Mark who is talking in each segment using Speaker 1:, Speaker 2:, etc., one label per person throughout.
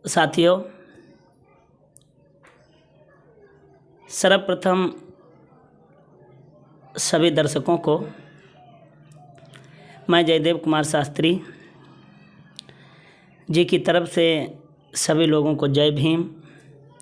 Speaker 1: साथियों, सर्वप्रथम सभी दर्शकों को मैं जयदेव कुमार शास्त्री जी की तरफ से सभी लोगों को जय भीम,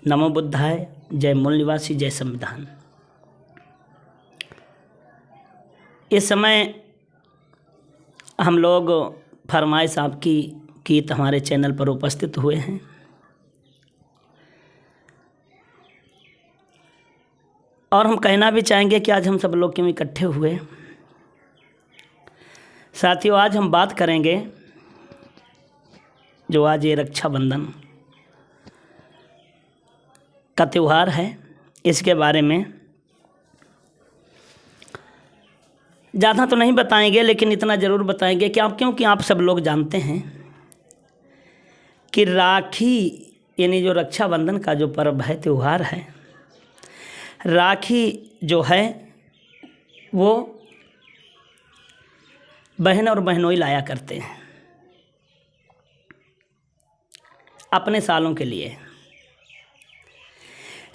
Speaker 1: नमो बुद्धाय, जय मूल निवासी, जय संविधान। इस समय हम लोग फरमाइश आपकी गीत हमारे चैनल पर उपस्थित हुए हैं। और हम कहना भी चाहेंगे कि आज हम सब लोग क्यों इकट्ठे हुए। साथियों, आज हम बात करेंगे जो आज ये रक्षाबंधन का त्यौहार है, इसके बारे में ज़्यादा तो नहीं बताएंगे, लेकिन इतना ज़रूर बताएंगे कि क्योंकि आप सब लोग जानते हैं कि राखी यानी जो रक्षाबंधन का जो पर्व है, त्यौहार है, राखी जो है वो बहन और बहनोई लाया करते हैं अपने सालों के लिए।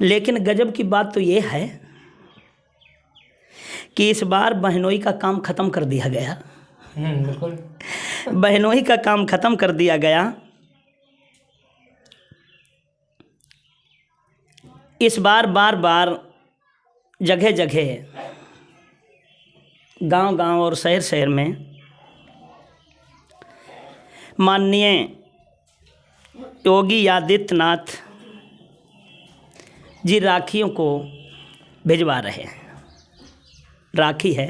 Speaker 1: लेकिन गजब की बात तो ये है कि इस बार बहनोई का काम ख़त्म कर दिया गया।
Speaker 2: बिल्कुल,
Speaker 1: बहनोई का काम ख़त्म कर दिया गया। इस बार बार जगह जगह, गांव और शहर में माननीय योगी आदित्यनाथ जी राखियों को भिजवा रहे हैं। राखी है,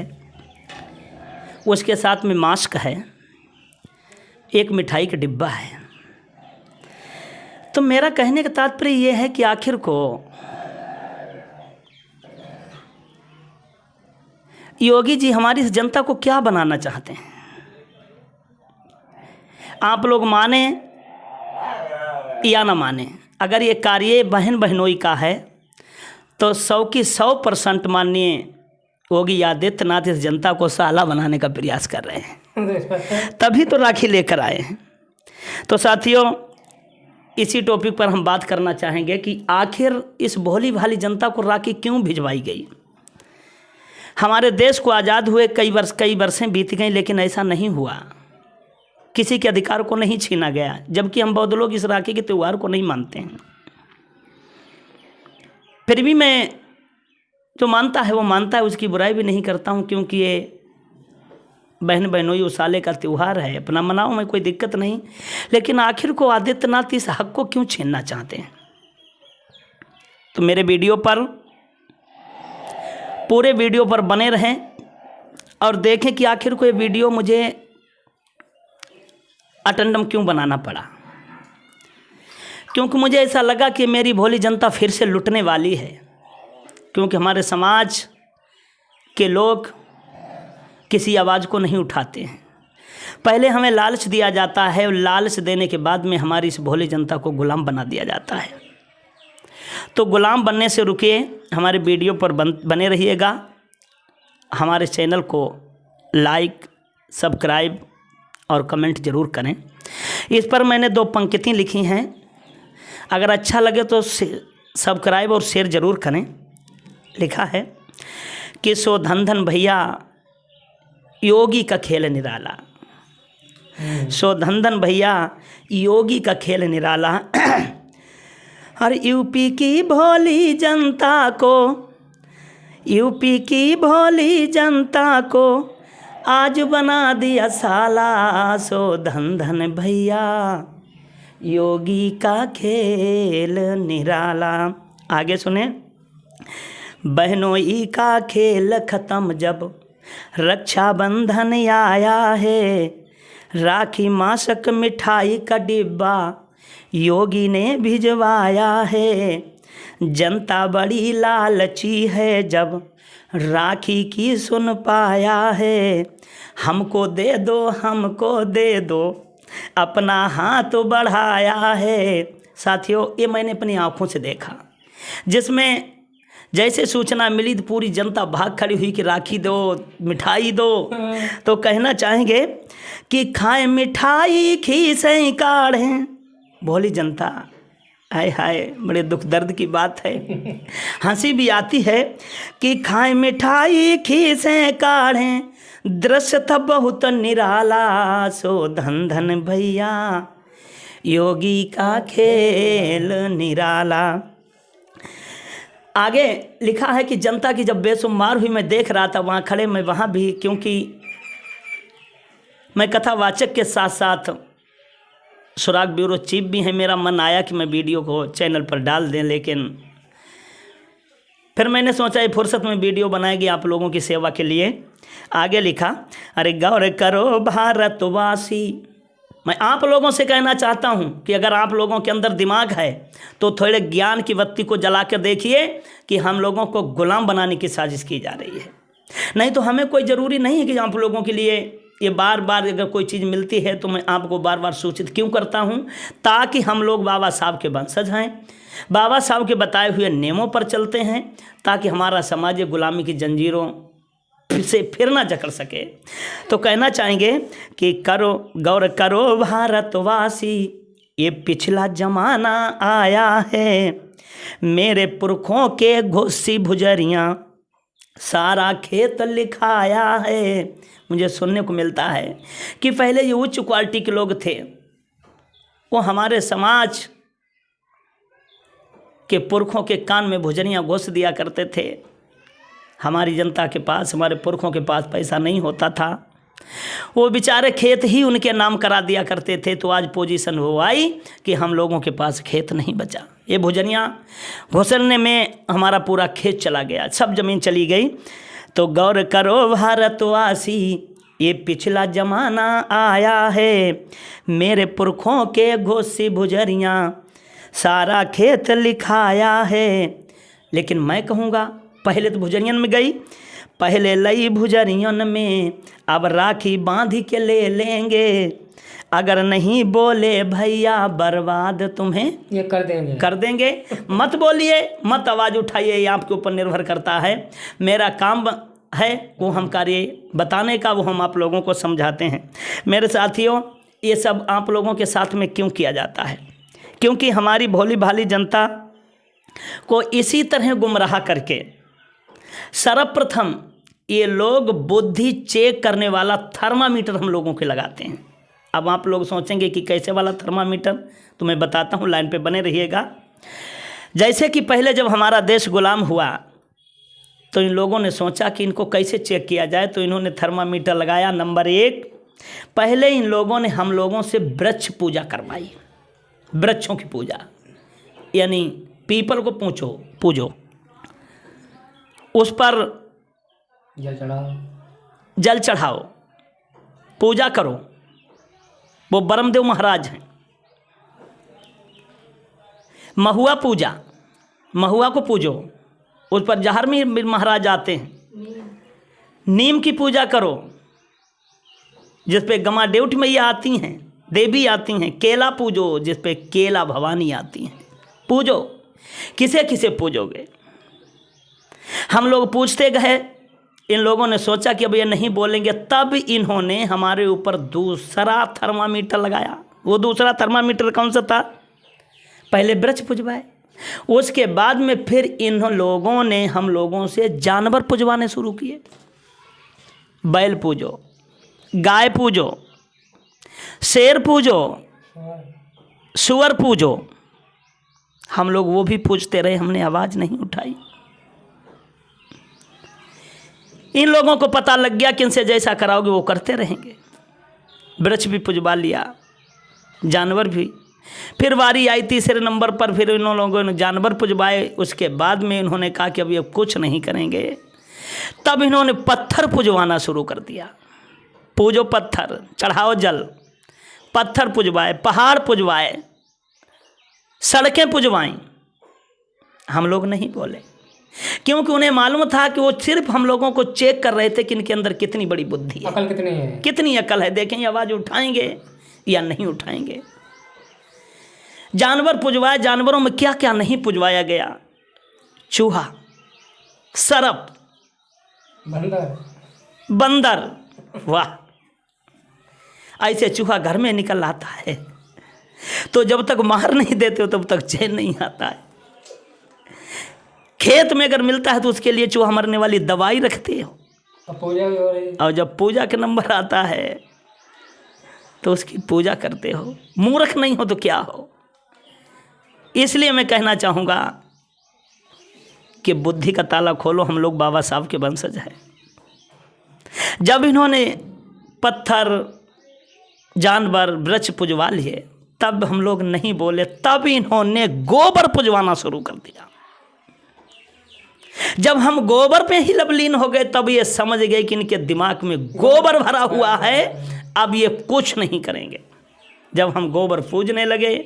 Speaker 1: उसके साथ में मास्क है, एक मिठाई का डिब्बा है। तो मेरा कहने का तात्पर्य ये है कि आखिर को योगी जी हमारी इस जनता को क्या बनाना चाहते हैं। आप लोग माने या ना माने, अगर ये कार्य बहन बहनोई का है तो 100 की 100% माननीय योगी आदित्यनाथ इस जनता को साला बनाने का प्रयास कर रहे हैं, तभी तो राखी लेकर आए हैं। तो साथियों, इसी टॉपिक पर हम बात करना चाहेंगे कि आखिर इस भोली भाली जनता को राखी क्यों भिजवाई गई। हमारे देश को आज़ाद हुए कई वर्षें बीत गई, लेकिन ऐसा नहीं हुआ, किसी के अधिकार को नहीं छीना गया, जबकि हम बौद्ध लोग इस राखी के त्यौहार को नहीं मानते हैं। फिर भी मैं जो मानता है वो मानता है, उसकी बुराई भी नहीं करता हूँ, क्योंकि ये बहन बहनोई उसाले का त्यौहार है, अपना मनाओ, में कोई दिक्कत नहीं। लेकिन आखिर को आदित्यनाथ इस हक को क्यों छीनना चाहते हैं। तो मेरे वीडियो पर, पूरे वीडियो पर बने रहें और देखें कि आखिर को ये वीडियो मुझे अटेंडम क्यों बनाना पड़ा। क्योंकि मुझे ऐसा लगा कि मेरी भोली जनता फिर से लुटने वाली है, क्योंकि हमारे समाज के लोग किसी आवाज़ को नहीं उठाते हैं। पहले हमें लालच दिया जाता है और लालच देने के बाद में हमारी इस भोली जनता को गुलाम बना दिया जाता है। तो गुलाम बनने से रुकिए, हमारे वीडियो पर बने रहिएगा। हमारे चैनल को लाइक, सब्सक्राइब और कमेंट ज़रूर करें। इस पर मैंने 2 पंक्ति लिखी हैं, अगर अच्छा लगे तो सब्सक्राइब और शेयर ज़रूर करें। लिखा है कि सो धन धन भैया योगी का खेल निराला, सो धन धन भैया योगी का खेल निराला। और यूपी की भोली जनता को, यूपी की भोली जनता को आज बना दिया साला, सो धन धन भैया योगी का खेल निराला। आगे सुने। बहनोई का खेल ख़त्म जब रक्षाबंधन आया है, राखी मास्क मिठाई का डिब्बा योगी ने भिजवाया है। जनता बड़ी लालची है जब राखी की सुन पाया है, हमको दे दो अपना हाथ बढ़ाया है। साथियों, ये मैंने अपनी आँखों से देखा, जिसमें जैसे सूचना मिली तो पूरी जनता भाग खड़ी हुई कि राखी दो, मिठाई दो। तो कहना चाहेंगे कि खाएं मिठाई खीसें काढ़ें, भोली जनता, हाय हाय बड़े दुख दर्द की बात है। हंसी भी आती है कि खाएं मिठाई खीसें काढ़ें, दृश्य था बहुत निराला, सो धन धन भैया योगी का खेल निराला। आगे लिखा है कि जनता की जब बेशुमार हुई, मैं देख रहा था वहाँ खड़े, मैं वहाँ भी, क्योंकि मैं कथावाचक के साथ साथ सुराग ब्यूरो चीफ भी हैं, मेरा मन आया कि मैं वीडियो को चैनल पर डाल दें, लेकिन फिर मैंने सोचा ये फुर्सत में वीडियो बनाएगी आप लोगों की सेवा के लिए। आगे लिखा, अरे गौर करो भारतवासी, मैं आप लोगों से कहना चाहता हूं कि अगर आप लोगों के अंदर दिमाग है तो थोड़े ज्ञान की बत्ती को जला कर देखिए कि हम लोगों को गुलाम बनाने की साजिश की जा रही है। नहीं तो हमें कोई ज़रूरी नहीं है कि आप लोगों के लिए ये बार बार अगर कोई चीज़ मिलती है तो मैं आपको बार बार सूचित क्यों करता हूं, ताकि हम लोग बाबा साहब के वंशज हैं, बाबा साहब के बताए हुए नियमों पर चलते हैं, ताकि हमारा समाज गुलामी की जंजीरों से फिर ना जकड़ सके। तो कहना चाहेंगे कि करो गौर करो भारतवासी, ये पिछला जमाना आया है, मेरे पुरखों के घोसी भुजरियाँ सारा खेत लिखाया है। मुझे सुनने को मिलता है कि पहले ये उच्च क्वालिटी के लोग थे, वो हमारे समाज के पुरखों के कान में भुजरियाँ घोस दिया करते थे। हमारी जनता के पास, हमारे पुरखों के पास पैसा नहीं होता था, वो बेचारे खेत ही उनके नाम करा दिया करते थे। तो आज पोजीशन वो आई कि हम लोगों के पास खेत नहीं बचा, ये भुजनिया घोसलने में हमारा पूरा खेत चला गया, सब जमीन चली गई। तो गौर करो भारतवासी, ये पिछला जमाना आया है, मेरे पुरखों के घोसी भुजरियाँ सारा खेत लिखाया है। लेकिन मैं कहूँगा पहले तो भुजरियन में गई, पहले लई भुजरियन में, अब राखी बांध के ले लेंगे, अगर नहीं बोले भैया बर्बाद तुम्हें
Speaker 2: ये कर देंगे।
Speaker 1: मत बोलिए, मत आवाज़ उठाइए, ये आपके ऊपर निर्भर करता है। मेरा काम है वो हम कार्य बताने का, वो हम आप लोगों को समझाते हैं। मेरे साथियों, ये सब आप लोगों के साथ में क्यों किया जाता है? क्योंकि हमारी भोली भाली जनता को इसी तरह गुमराह करके सर्वप्रथम ये लोग बुद्धि चेक करने वाला थर्मामीटर हम लोगों के लगाते हैं। अब आप लोग सोचेंगे कि कैसे वाला थर्मामीटर, तो मैं बताता हूँ, लाइन पे बने रहिएगा। जैसे कि पहले जब हमारा देश गुलाम हुआ तो इन लोगों ने सोचा कि इनको कैसे चेक किया जाए, तो इन्होंने थर्मामीटर लगाया। नंबर 1, पहले इन लोगों ने हम लोगों से वृक्ष पूजा करवाई, वृक्षों की पूजा, यानी पीपल को पूजो, उस पर जल चढ़ाओ, पूजा करो। वो ब्रह्मदेव महाराज हैं। महुआ पूजा, महुआ को पूजो, उस पर जहरमी महाराज आते हैं। नीम की पूजा करो, जिस पे गमा देवठी मैया आती हैं, देवी आती हैं। केला पूजो, जिस पे केला भवानी आती हैं। पूजो, किसे किसे पूजोगे? हम लोग पूछते गए, इन लोगों ने सोचा कि अब ये नहीं बोलेंगे, तब इन्होंने हमारे ऊपर दूसरा थर्मामीटर लगाया। वो दूसरा थर्मामीटर कौन सा था? पहले वृक्ष पूजवाए, उसके बाद में फिर इन लोगों ने हम लोगों से जानवर पूजवाने शुरू किए। बैल पूजो, गाय पूजो, शेर पूजो, सुअर पूजो। हम लोग वो भी पूजते रहे, हमने आवाज़ नहीं उठाई। इन लोगों को पता लग गया कि इनसे जैसा कराओगे वो करते रहेंगे। वृक्ष भी पुजवा लिया, जानवर भी। फिर बारी आई तीसरे नंबर पर, फिर इन लोगों ने जानवर पुजवाए। उसके बाद में इन्होंने कहा कि अब ये कुछ नहीं करेंगे, तब इन्होंने पत्थर पुजवाना शुरू कर दिया। पूजो पत्थर, चढ़ाओ जल, पत्थर पुजवाए, पहाड़ पुजवाए, सड़कें पुजवाई। हम लोग नहीं बोले, क्योंकि उन्हें मालूम था कि वो सिर्फ हम लोगों को चेक कर रहे थे कि इनके अंदर कितनी बड़ी बुद्धि है,
Speaker 2: अकल कितनी है,
Speaker 1: कितनी अकल है, देखें आवाज़ उठाएंगे या नहीं उठाएंगे। जानवर पुजवाए, जानवरों में क्या क्या नहीं पुजवाया गया। चूहा, सरप, बंदर। वाह, ऐसे चूहा घर में निकल आता है। तो जब तक मार नहीं देते हो तब तक चैन नहीं आता है। खेत में अगर मिलता है तो उसके लिए चूहा मरने वाली दवाई रखते हो,
Speaker 2: पूजा भी हो रही,
Speaker 1: और जब पूजा के नंबर आता है तो उसकी पूजा करते हो। मूर्ख नहीं हो तो क्या हो। इसलिए मैं कहना चाहूँगा कि बुद्धि का ताला खोलो। हम लोग बाबा साहब के वंशज हैं। जब इन्होंने पत्थर, जानवर, वृक्ष पुजवा लिए तब हम लोग नहीं बोले, तब इन्होंने गोबर पुजवाना शुरू कर दिया। जब हम गोबर पे ही लबलीन हो गए तब ये समझ गए कि इनके दिमाग में गोबर भरा हुआ है, अब ये कुछ नहीं करेंगे। जब हम गोबर पूजने लगे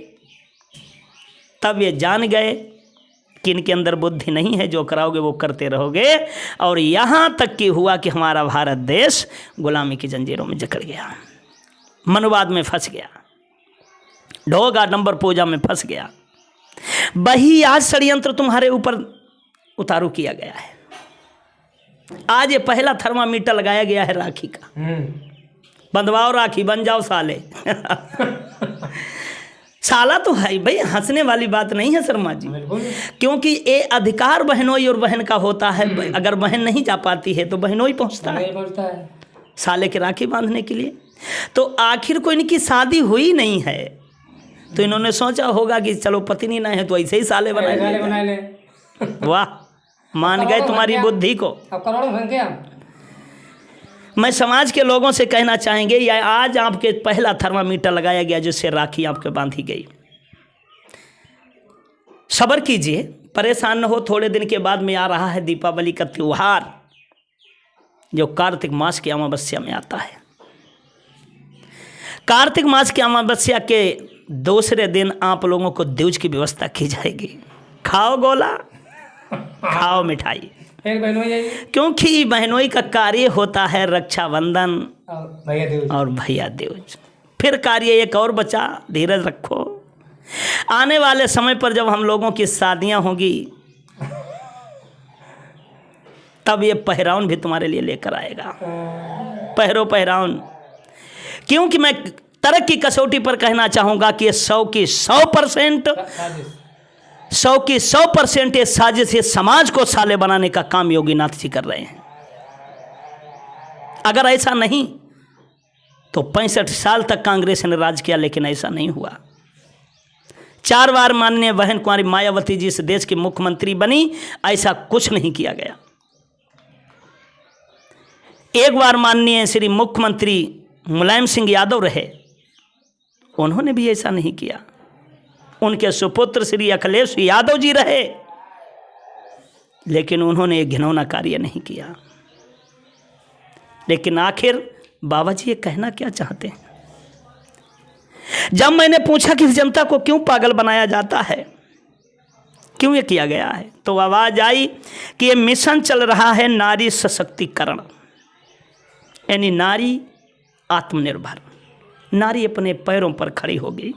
Speaker 1: तब ये जान गए कि इनके अंदर बुद्धि नहीं है, जो कराओगे वो करते रहोगे। और यहाँ तक कि हुआ कि हमारा भारत देश गुलामी की जंजीरों में जकड़ गया, मनवाद में फंस गया, ढोंग आडंबर पूजा में फंस गया। वही आज षड्यंत्र तुम्हारे ऊपर उतारू किया गया है। आज ये पहला थर्मामीटर लगाया गया है राखी का। बंधवाओ राखी, बन जाओ साले। साला तो है भाई, हंसने वाली बात नहीं है शर्मा जी, क्योंकि ये अधिकार बहनोई और बहन का होता है। अगर बहन नहीं जा पाती है तो बहनोई पहुंचता है साले के राखी बांधने के लिए। तो आखिर को इनकी शादी हुई नहीं है तो इन्होंने सोचा होगा कि चलो पत्नी ना है तो ऐसे ही साले बना ले। वाह, मान गए तुम्हारी बुद्धि को। मैं समाज के लोगों से कहना चाहेंगे, या आज आपके पहला थर्मामीटर लगाया गया जिससे राखी आपके बांधी गई। सब्र कीजिए, परेशान न हो। थोड़े दिन के बाद में आ रहा है दीपावली का त्योहार, जो कार्तिक मास की अमावस्या में आता है। कार्तिक मास की अमावस्या के दूसरे दिन आप लोगों को द्विज की व्यवस्था की जाएगी। खाओ गोला, खाओ मिठाई, क्योंकि बहनोई का कार्य होता है रक्षाबंधन और भैया दूज। फिर कार्य एक और बचा, धीरज रखो। आने वाले समय पर जब हम लोगों की शादियां होंगी तब ये पहराउन भी तुम्हारे लिए लेकर आएगा। पहरो पहराउन, क्योंकि मैं तरक की कसौटी पर कहना चाहूँगा कि 100 की 100% 100 की 100% ये साजिश, ये समाज को साले बनाने का काम योगीनाथ जी कर रहे हैं। अगर ऐसा नहीं तो 65 साल तक कांग्रेस ने राज किया, लेकिन ऐसा नहीं हुआ। 4 बार माननीय बहन कुमारी मायावती जी इस देश की मुख्यमंत्री बनी, ऐसा कुछ नहीं किया गया। एक बार माननीय श्री मुख्यमंत्री मुलायम सिंह यादव रहे, उन्होंने भी ऐसा नहीं किया। उनके सुपुत्र श्री अखिलेश यादव जी रहे, लेकिन उन्होंने एक घिनौना कार्य नहीं किया। लेकिन आखिर बाबा जी ये कहना क्या चाहते हैं? जब मैंने पूछा कि इस जनता को क्यों पागल बनाया जाता है, क्यों ये किया गया है, तो आवाज आई कि ये मिशन चल रहा है नारी सशक्तिकरण, यानी नारी आत्मनिर्भर, नारी अपने पैरों पर खड़ी हो गई।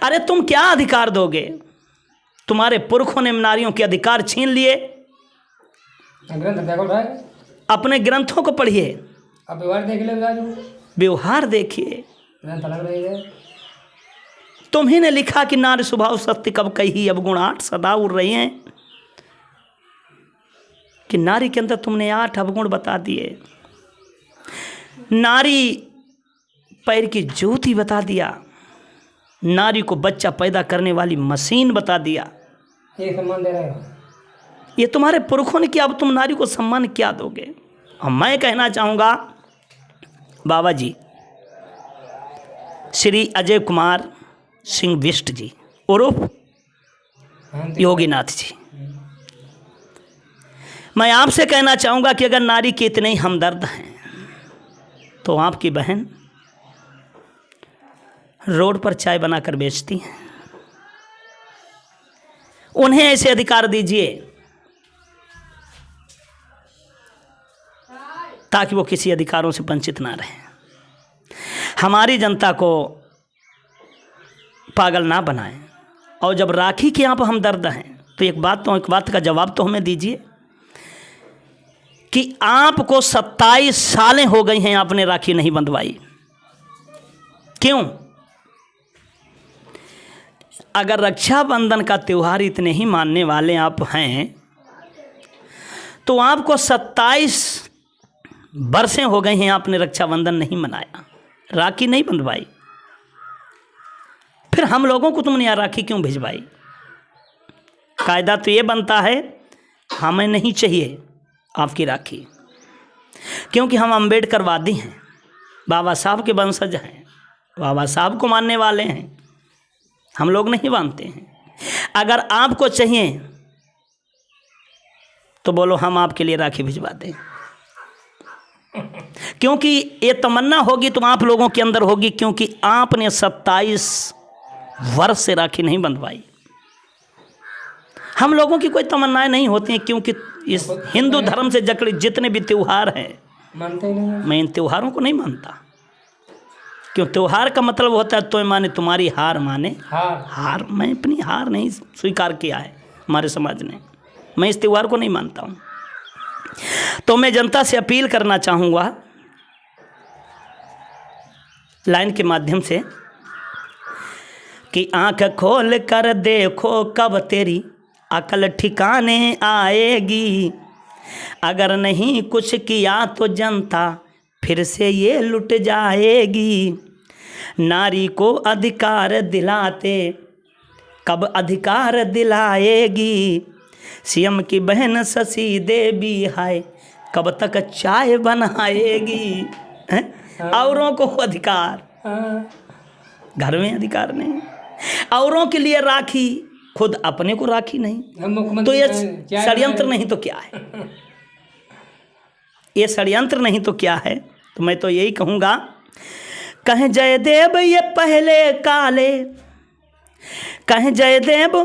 Speaker 1: अरे तुम क्या अधिकार दोगे? तुम्हारे पुरखों ने नारियों के अधिकार छीन लिए। अपने ग्रंथों को पढ़िए, व्यवहार देखिए। तुम्ही ने लिखा कि नारी स्वभाव सत्य कब कही, अब गुण 8 सदा उड़ रही हैं। कि नारी के अंदर तुमने 8 अवगुण बता दिए। नारी पैर की ज्योति बता दिया, नारी को बच्चा पैदा करने वाली मशीन बता दिया।
Speaker 2: ये सम्मान दे रहे हो,
Speaker 1: ये तुम्हारे पुरखों ने किया, अब तुम नारी को सम्मान क्या दोगे? और मैं कहना चाहूँगा बाबा जी श्री अजय कुमार सिंह बिष्ट जी उर्फ योगीनाथ जी, मैं आपसे कहना चाहूँगा कि अगर नारी के इतने ही हमदर्द हैं तो आपकी बहन रोड पर चाय बनाकर बेचती हैं, उन्हें ऐसे अधिकार दीजिए ताकि वो किसी अधिकारों से वंचित ना रहे। हमारी जनता को पागल ना बनाएं। और जब राखी के यहाँ पर हमदर्द हैं तो एक बात का जवाब तो हमें दीजिए कि आपको 27 सालें हो गई हैं, आपने राखी नहीं बंधवाई, क्यों? अगर रक्षाबंधन का त्यौहार इतने ही मानने वाले आप हैं तो आपको 27 बरसें हो गई हैं आपने रक्षाबंधन नहीं मनाया, राखी नहीं बंधवाई, फिर हम लोगों को तुमने यहाँ राखी क्यों भिजवाई? कायदा तो ये बनता है हमें नहीं चाहिए आपकी राखी, क्योंकि हम अम्बेडकरवादी हैं, बाबा साहब के वंशज हैं, बाबा साहब को मानने वाले हैं, हम लोग नहीं मानते हैं। अगर आपको चाहिए तो बोलो हम आपके लिए राखी भिजवा दें, क्योंकि ये तमन्ना होगी तो आप लोगों के अंदर होगी, क्योंकि आपने 27 वर्ष से राखी नहीं बंधवाई। हम लोगों की कोई तमन्नाएं नहीं होती हैं, क्योंकि इस हिंदू धर्म से जकड़े जितने भी त्यौहार हैं
Speaker 2: मानते नहीं हैं।
Speaker 1: मैं इन त्योहारों को नहीं मानता, क्यों त्यौहार का मतलब होता है तो माने तुम्हारी हार माने
Speaker 2: हाँ
Speaker 1: हार। मैं अपनी हार नहीं स्वीकार किया है हमारे समाज ने, मैं इस त्यौहार को नहीं मानता हूँ। तो मैं जनता से अपील करना चाहूँगा लाइन के माध्यम से कि आंख खोल कर देखो कब तेरी अकल ठिकाने आएगी, अगर नहीं कुछ किया तो जनता फिर से ये लुट जाएगी। नारी को अधिकार दिलाते कब अधिकार दिलाएगी, सीएम की बहन शशि देवी है कब तक चाय बनाएगी। औरों को अधिकार,
Speaker 2: हाँ।
Speaker 1: घर में अधिकार नहीं, औरों के लिए राखी, खुद अपने को राखी नहीं,
Speaker 2: हम
Speaker 1: तो
Speaker 2: मुख्यमंत्री
Speaker 1: ये
Speaker 2: क्या
Speaker 1: षड्यंत्र नहीं तो क्या है? ये षड्यंत्र नहीं तो क्या है? तो मैं तो यही कहूँगा, कहें जयदेव ये पहले काले, कहें जयदेव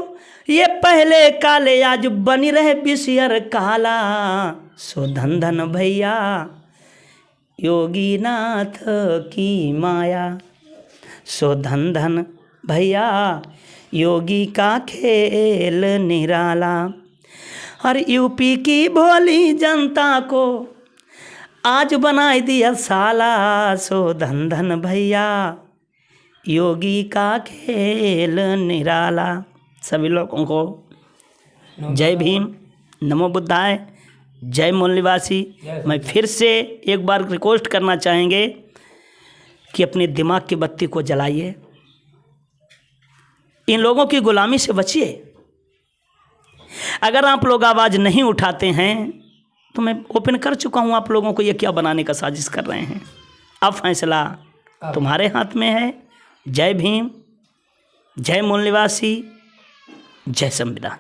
Speaker 1: ये पहले काले, आज बनी रहे बिसियर काला। सो धन धन भैया योगी नाथ की माया, सो धन धन भैया योगी का खेल निराला। और यूपी की भोली जनता को आज बनाई दिया साला, सो धन धन भैया योगी का खेल निराला। सभी लोगों को जय भीम, नमो बुद्धाय, जय मूल निवासी। मैं फिर से एक बार रिक्वेस्ट करना चाहेंगे कि अपने दिमाग की बत्ती को जलाइए, इन लोगों की गुलामी से बचिए। अगर आप लोग आवाज़ नहीं उठाते हैं तो मैं ओपन कर चुका हूँ आप लोगों को ये क्या बनाने का साजिश कर रहे हैं। अब फैसला तुम्हारे हाथ में है। जय भीम, जय मूल निवासी, जय संविधान।